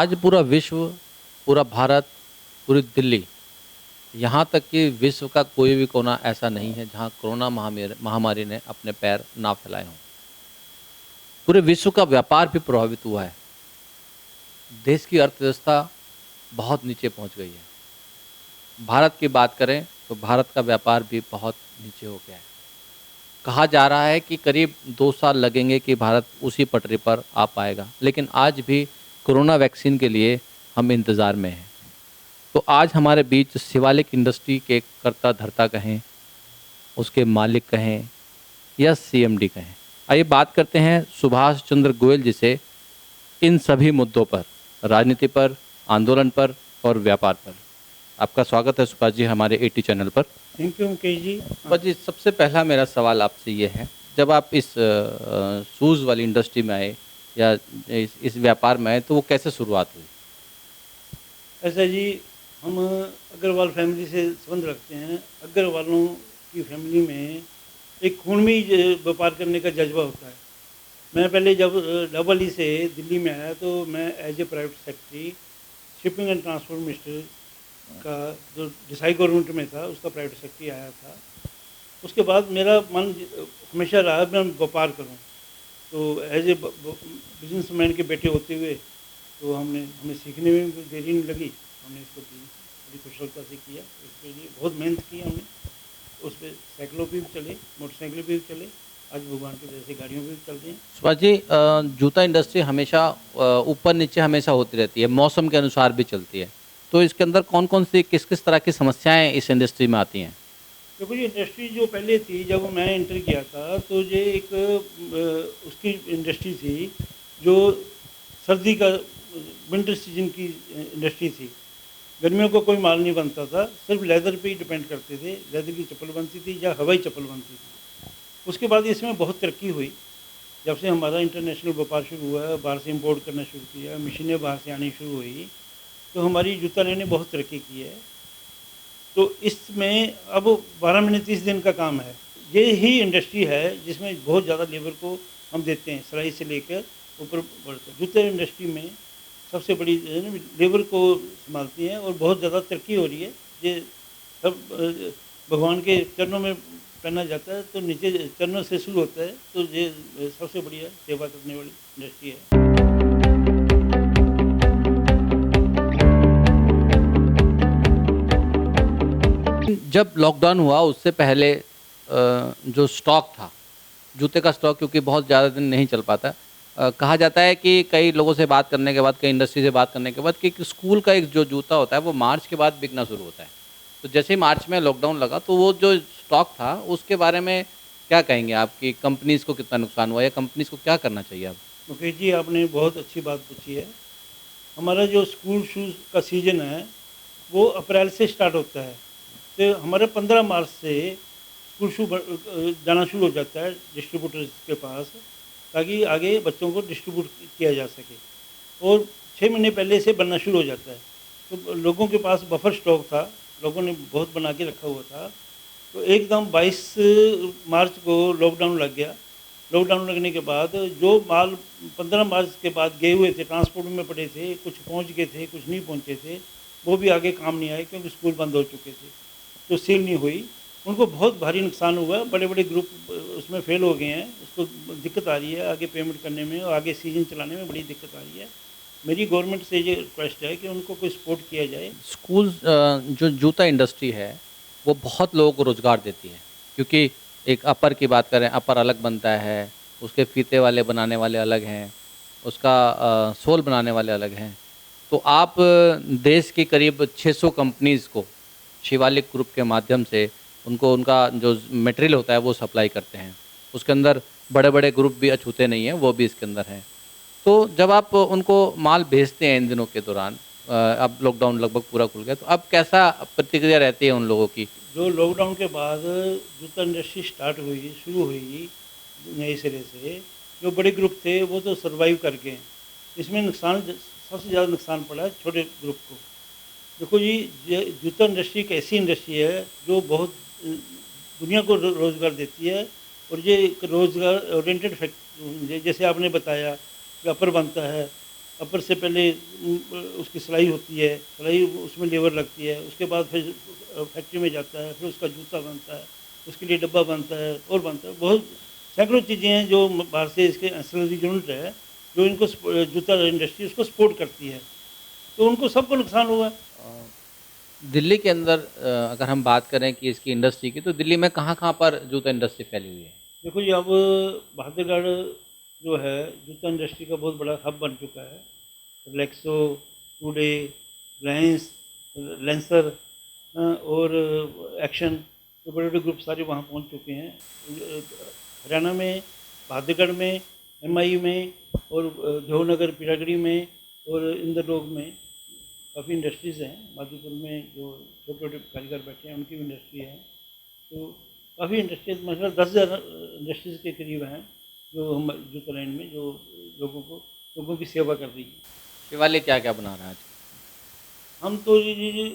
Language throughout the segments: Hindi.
आज पूरा विश्व, पूरा भारत, पूरी दिल्ली, यहाँ तक कि विश्व का कोई भी कोना ऐसा नहीं है जहाँ कोरोना महामारी ने अपने पैर ना फैलाए हों। पूरे विश्व का व्यापार भी प्रभावित हुआ है। देश की अर्थव्यवस्था बहुत नीचे पहुँच गई है। भारत की बात करें तो भारत का व्यापार भी बहुत नीचे हो गया है। कहा जा रहा है कि करीब 2 साल लगेंगे कि भारत उसी पटरी पर आ पाएगा, लेकिन आज भी कोरोना वैक्सीन के लिए हम इंतज़ार में हैं। तो आज हमारे बीच शिवालिक इंडस्ट्री के कर्ता धर्ता कहें, उसके मालिक कहें या सीएमडी कहें। आइए बात करते हैं सुभाष चंद्र गोयल जी से इन सभी मुद्दों पर, राजनीति पर, आंदोलन पर और व्यापार पर। आपका स्वागत है सुभाष जी हमारे एटी चैनल पर। Thank you Mukesh ji. सुभाष जी, सबसे पहला मेरा सवाल आपसे ये है, जब आप इस शूज़ वाली इंडस्ट्री में आए या इस व्यापार में आए तो वो कैसे शुरुआत हुई? ऐसा जी, हम अग्रवाल फैमिली से संबंध रखते हैं। अग्रवालों की फैमिली में एक खून में ही व्यापार करने का जज्बा होता है। मैं पहले जब डबल ई से दिल्ली में आया तो मैं as a private secretary shipping and transport minister का जो डिसाई गवर्नमेंट में था उसका प्राइवेट सेक्रेटरी आया था। उसके बाद मेरा मन हमेशा रहा मैं व्यापार करूं। तो एज ए बिजनेसमैन के बेटे होते हुए तो हमें सीखने में भी देरी नहीं लगी। हमने इसको बड़ी कुशलता से किया। इसके लिए बहुत मेहनत की हमने। उस पर साइकिलों पे भी चले, मोटरसाइकिलों पे भी चले, आज भगवान की वजह से गाड़ियों पे भी चल रहे हैं। सुभाष जी, जूता इंडस्ट्री हमेशा ऊपर नीचे हमेशा होती रहती है, मौसम के अनुसार भी चलती है। तो इसके अंदर कौन कौन सी किस किस तरह की समस्याएं इस इंडस्ट्री में आती हैं? देखो ये इंडस्ट्री जो पहले थी, जब मैं एंटर किया था तो ये एक उसकी इंडस्ट्री थी जो सर्दी का विंटर सीजन की इंडस्ट्री थी। गर्मियों को कोई माल नहीं बनता था, सिर्फ लेदर पे ही डिपेंड करते थे। लेदर की चप्पल बनती थी या हवाई चप्पल बनती थी। उसके बाद इसमें बहुत तरक्की हुई। जब से हमारा इंटरनेशनल व्यापार शुरू हुआ, बाहर से इंपोर्ट करना शुरू किया, मशीनें बाहर से आनी शुरू हुई, तो हमारी जूता ने बहुत तरक्की की है। तो इसमें अब 12 महीने 30 दिन का काम है। ये ही इंडस्ट्री है जिसमें बहुत ज़्यादा लेबर को हम देते हैं, सिलाई से लेकर ऊपर बढ़ते। जूते इंडस्ट्री में सबसे बड़ी लेबर को संभालती हैं और बहुत ज़्यादा तरक्की हो रही है। ये सब भगवान के चरणों में पहना जाता है, तो नीचे चरणों से शुरू होता है। तो ये सबसे बढ़िया सेवा करने वाली इंडस्ट्री है। जब लॉकडाउन हुआ उससे पहले जो स्टॉक था, जूते का स्टॉक, क्योंकि बहुत ज़्यादा दिन नहीं चल पाता, कहा जाता है कि कई लोगों से बात करने के बाद, कई इंडस्ट्री से बात करने के बाद, कि स्कूल का एक जो जूता होता है वो मार्च के बाद बिकना शुरू होता है। तो जैसे ही मार्च में लॉकडाउन लगा तो वो जो स्टॉक था उसके बारे में क्या कहेंगे आप, कि कंपनीज़ को कितना नुकसान हुआ या कंपनीज़ को क्या करना चाहिए अब? मुकेश जी, आपने बहुत अच्छी बात पूछी है। हमारा जो स्कूल शूज़ का सीज़न है वो अप्रैल से स्टार्ट होता है। तो हमारे 15 मार्च से स्कूल शू जाना शुरू हो जाता है डिस्ट्रीब्यूटर्स के पास, ताकि आगे बच्चों को डिस्ट्रीब्यूट किया जा सके। और 6 महीने पहले से बनना शुरू हो जाता है। तो लोगों के पास बफर स्टॉक था, लोगों ने बहुत बना के रखा हुआ था। तो एकदम 22 मार्च को लॉकडाउन लग गया। लॉकडाउन लगने के बाद जो माल 15 मार्च के बाद गए हुए थे, ट्रांसपोर्ट में पड़े थे, कुछ पहुंच गए थे, कुछ नहीं पहुंचे थे, वो भी आगे काम नहीं आए क्योंकि स्कूल बंद हो चुके थे। तो सेल नहीं हुई, उनको बहुत भारी नुकसान हुआ। बड़े बड़े ग्रुप उसमें फेल हो गए हैं, उसको दिक्कत आ रही है आगे पेमेंट करने में और आगे सीजन चलाने में बड़ी दिक्कत आ रही है। मेरी गवर्नमेंट से ये रिक्वेस्ट है कि उनको कोई सपोर्ट किया जाए। स्कूल जो जूता इंडस्ट्री है वो बहुत लोगों को रोज़गार देती है, क्योंकि एक अपर की बात करें, अपर अलग बनता है, उसके फीते वाले बनाने वाले अलग हैं, उसका सोल बनाने वाले अलग हैं। तो आप देश की करीब 600 कंपनीज़ को शिवालिक ग्रुप के माध्यम से उनको उनका जो मटेरियल होता है वो सप्लाई करते हैं। उसके अंदर बड़े बड़े ग्रुप भी अछूते नहीं हैं, वो भी इसके अंदर हैं। तो जब आप उनको माल भेजते हैं इन दिनों के दौरान, अब लॉकडाउन लगभग पूरा खुल गया, तो अब कैसा प्रतिक्रिया रहती है उन लोगों की? जो लॉकडाउन के बाद जूता इंडस्ट्री स्टार्ट हुई, शुरू हुई नए सिरे से, जो बड़े ग्रुप थे वो तो सर्वाइव कर गए। इसमें नुकसान, सबसे ज़्यादा नुकसान पड़ा है छोटे ग्रुप को। देखो जी, ये जूता इंडस्ट्री एक ऐसी इंडस्ट्री है जो बहुत दुनिया को रोज़गार देती है। और ये एक रोज़गार ओरिएंटेड फैक्ट, जैसे आपने बताया कि अपर बनता है, अपर से पहले उसकी सिलाई होती है, सिलाई उसमें लेबर लगती है, उसके बाद फिर फैक्ट्री में जाता है, फिर उसका जूता बनता है, उसके लिए डब्बा बनता है और बनता है। बहुत सैकड़ों चीज़ें हैं जो बाहर से इसके एंसिलरी यूनिट है, जो इनको जूता इंडस्ट्री उसको सपोर्ट करती है, तो उनको सबको नुकसान हुआ। अ, दिल्ली के अंदर अगर हम बात करें कि इसकी इंडस्ट्री की, तो दिल्ली में कहाँ-कहाँ पर जूता इंडस्ट्री फैली हुई है? देखो जी, अब बहादुरगढ़ जो है जूता इंडस्ट्री का बहुत बड़ा हब बन चुका है। रिलैक्सो, टुडे, रिलायंस, लेंसर और एक्शन, ये बड़े-बड़े ग्रुप सारे वहाँ पहुँच चुके हैं। हरियाणा में, बहादुरगढ़ में, एमआई में और जवाहर पीरागढ़ी में और इंदरलोक में काफ़ी इंडस्ट्रीज़ हैं। माधोपुर में जो छोटे-छोटे कारीगर बैठे हैं उनकी भी इंडस्ट्री है। तो काफ़ी इंडस्ट्रीज़ मतलब 10,000 इंडस्ट्रीज़ के करीब हैं, जो हम जूता लाइन में जो लोगों की सेवा कर रही है। शिवाली क्या-क्या बना रहा है आज? हम तो ये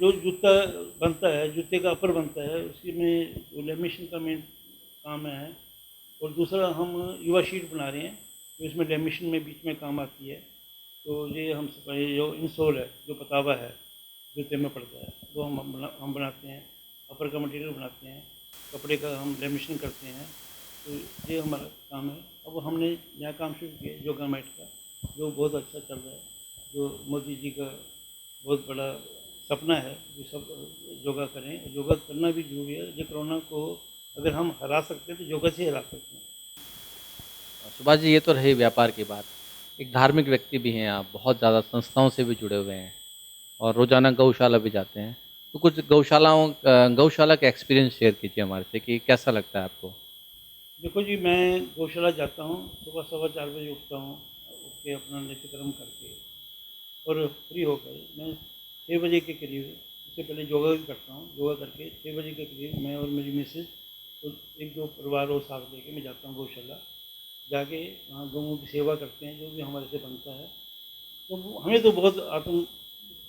जो जूता बनता है, जूते का अपर बनता है, उसी में जो लेमिनेशन का मेन काम है और दूसरा हम युवा शीट बना रहे हैं, तो इसमें लेमिनेशन में बीच में काम आती है। तो ये ये जो इंसोल है, जो पतावा है, जूते में पड़ता है, वो हम बनाते हैं, अपर का मटेरियल बनाते हैं, कपड़े का हम लेमिनेशन करते हैं, तो ये हमारा काम है। अब हमने नया काम शुरू किया है योगा मैट का, जो बहुत अच्छा चल रहा है, जो मोदी जी का बहुत बड़ा सपना है कि सब योगा करें। योगा करना भी ज़रूरी है। ये कोरोना को अगर हम हरा सकते हैं तो योगा से ही हरा सकते हैं। सुभाष जी, ये तो रही व्यापार की बात। एक धार्मिक व्यक्ति भी हैं आप, बहुत ज़्यादा संस्थाओं से भी जुड़े हुए हैं और रोज़ाना गौशाला भी जाते हैं। तो कुछ गौशाला का एक्सपीरियंस शेयर कीजिए हमारे से कि कैसा लगता है आपको? देखो जी, मैं गौशाला जाता हूँ, सुबह सवा 4 बजे उठता हूँ, उठ के अपना नित्यकर्म करके और फ्री होकर मैं 6 बजे के करीब, उससे पहले योगा भी करता हूँ। योगा करके 6 बजे के करीब मैं और मेरी मिसेज़ और 1-2 परिवार और साथ लेके मैं जाता हूँ गौशाला। जाके वहाँ गौओं की सेवा करते हैं, जो भी हमारे से बनता है। तो हमें तो बहुत आत्म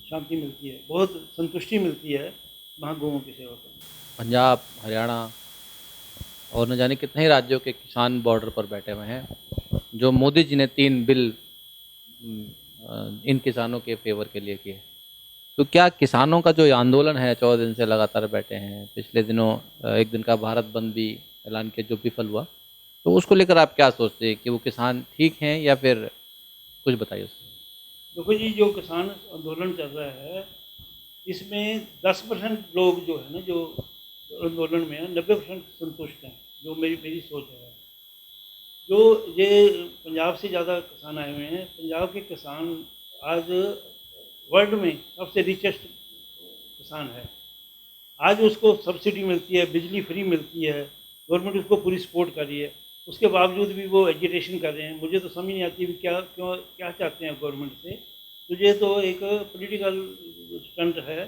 शांति मिलती है, बहुत संतुष्टि मिलती है वहाँ गौओं की सेवा करके। पंजाब, हरियाणा और न जाने कितने ही राज्यों के किसान बॉर्डर पर बैठे हुए हैं, जो मोदी जी ने 3 बिल इन किसानों के फ़ेवर के लिए किए। तो क्या किसानों का जो ये आंदोलन है 14 दिन से लगातार बैठे हैं, पिछले दिनों 1 दिन का भारत बंद भी ऐलान किया जो विफल हुआ, तो उसको लेकर आप क्या सोचते हैं कि वो किसान ठीक हैं या फिर कुछ बताइए उसमें? देखो जी, जो किसान आंदोलन चल रहा है, इसमें 10% लोग जो है ना, जो आंदोलन में हैं, 90% संतुष्ट हैं, जो मेरी मेरी सोच है। जो ये पंजाब से ज़्यादा किसान आए हुए हैं, पंजाब के किसान आज वर्ल्ड में सबसे रिचेस्ट किसान है। आज उसको सब्सिडी मिलती है, बिजली फ्री मिलती है, गवर्नमेंट उसको पूरी सपोर्ट कर रही है। उसके बावजूद भी वो एजिटेशन कर रहे हैं। मुझे तो समझ नहीं आती भी क्या चाहते हैं गवर्नमेंट से। तो ये तो एक पॉलिटिकल स्टंट है,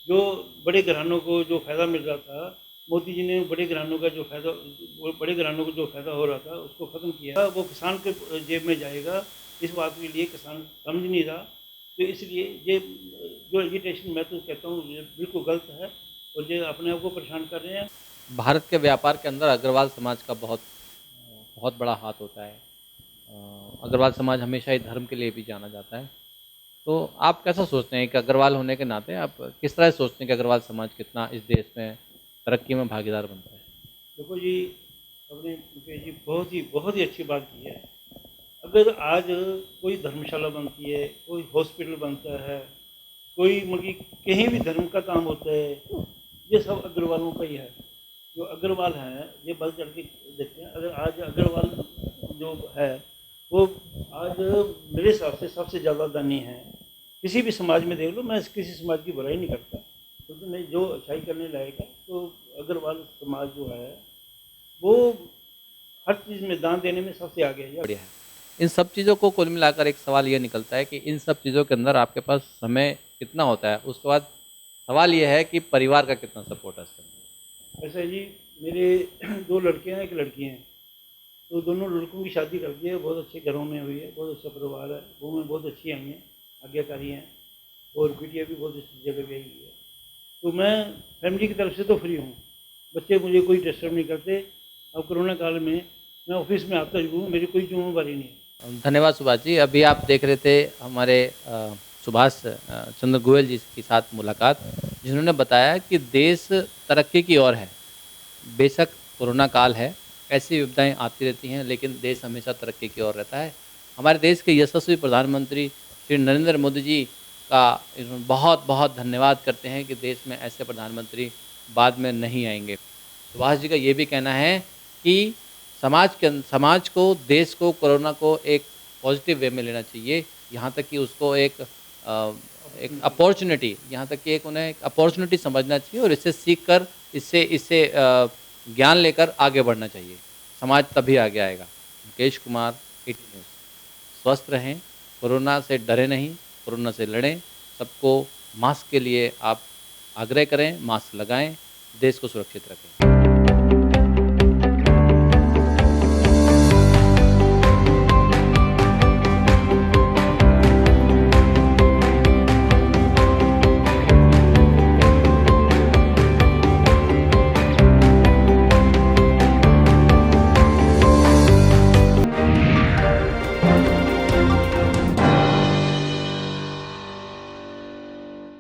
जो बड़े घरानों को जो फ़ायदा मिल रहा था, मोदी जी ने बड़े घरानों को जो फ़ायदा हो रहा था, उसको ख़त्म किया। वो किसान के जेब में जाएगा, इस बात के लिए किसान समझ नहीं रहा। तो इसलिए ये जो एजिटेशन मैं तो कहता हूँ ये बिल्कुल गलत है और ये अपने आप को परेशान कर रहे हैं। भारत के व्यापार के अंदर अग्रवाल समाज का बहुत बड़ा हाथ होता है। अग्रवाल समाज हमेशा ही धर्म के लिए भी जाना जाता है। तो आप कैसा सोचते हैं कि अग्रवाल होने के नाते आप किस तरह से सोचते हैं कि अग्रवाल समाज कितना इस देश में तरक्की में भागीदार बनता है? देखो जी, आपने मुकेश जी बहुत ही अच्छी बात की है। अगर आज कोई धर्मशाला बनती है, कोई हॉस्पिटल बनता है, कोई मतलब कहीं भी धर्म का काम होता है, ये सब अग्रवालों का ही है। जो अग्रवाल हैं, ये बढ़ चढ़ के देखते हैं। अगर आज अग्रवाल जो है, वो आज मेरे हिसाब से सबसे ज़्यादा दानी है। किसी भी समाज में देख लो, मैं किसी समाज की बुराई नहीं करता, क्योंकि मैं जो अच्छाई करने लायक है, तो अग्रवाल समाज जो है, वो हर चीज़ में दान देने में सबसे आगे है। बढ़िया है। इन सब चीज़ों को कुल मिलाकर एक सवाल ये निकलता है कि इन सब चीज़ों के अंदर आपके पास समय कितना होता है? उसके बाद सवाल ये है कि परिवार का कितना सपोर्ट है इसके अंदर? ऐसा है जी, मेरे 2 लड़के हैं, 1 लड़की हैं। तो दोनों लड़कों की शादी कर दी है, बहुत अच्छे घरों में हुई है, बहुत अच्छा परिवार है, बहुएँ बहुत अच्छी आई हैं, आज्ञाकारी हैं और बिटिया भी बहुत अच्छी जगह गई हुई है। तो मैं फैमिली की तरफ से तो फ्री हूँ, बच्चे मुझे कोई डिस्टर्ब नहीं करते। अब कोरोना काल में मैं ऑफिस में आता ही हूँ, मेरी कोई ज़िम्मेवारी नहीं है। धन्यवाद सुभाष जी। अभी आप देख रहे थे हमारे सुभाष चंद्र गोयल जी के साथ मुलाकात, जिन्होंने बताया कि देश तरक्की की ओर है। बेशक कोरोना काल है, ऐसी विपदाएँ आती रहती हैं, लेकिन देश हमेशा तरक्की की ओर रहता है। हमारे देश के यशस्वी प्रधानमंत्री श्री नरेंद्र मोदी जी का बहुत-बहुत धन्यवाद करते हैं कि देश में ऐसे प्रधानमंत्री बाद में नहीं आएँगे। सुभाष जी का ये भी कहना है कि समाज को, देश को, कोरोना को एक पॉजिटिव वे में लेना चाहिए। यहाँ तक कि उसको एक अपॉर्च्युनिटी, यहाँ तक कि एक उन्हें एक अपॉर्च्युनिटी समझना चाहिए और इससे सीख कर इससे ज्ञान लेकर आगे बढ़ना चाहिए। समाज तभी आगे आएगा। Mukesh Kumar, ET news. स्वस्थ रहें, कोरोना से डरें नहीं, कोरोना से लड़ें। सबको मास्क के लिए आप आग्रह करें, मास्क लगाएँ, देश को सुरक्षित रखें।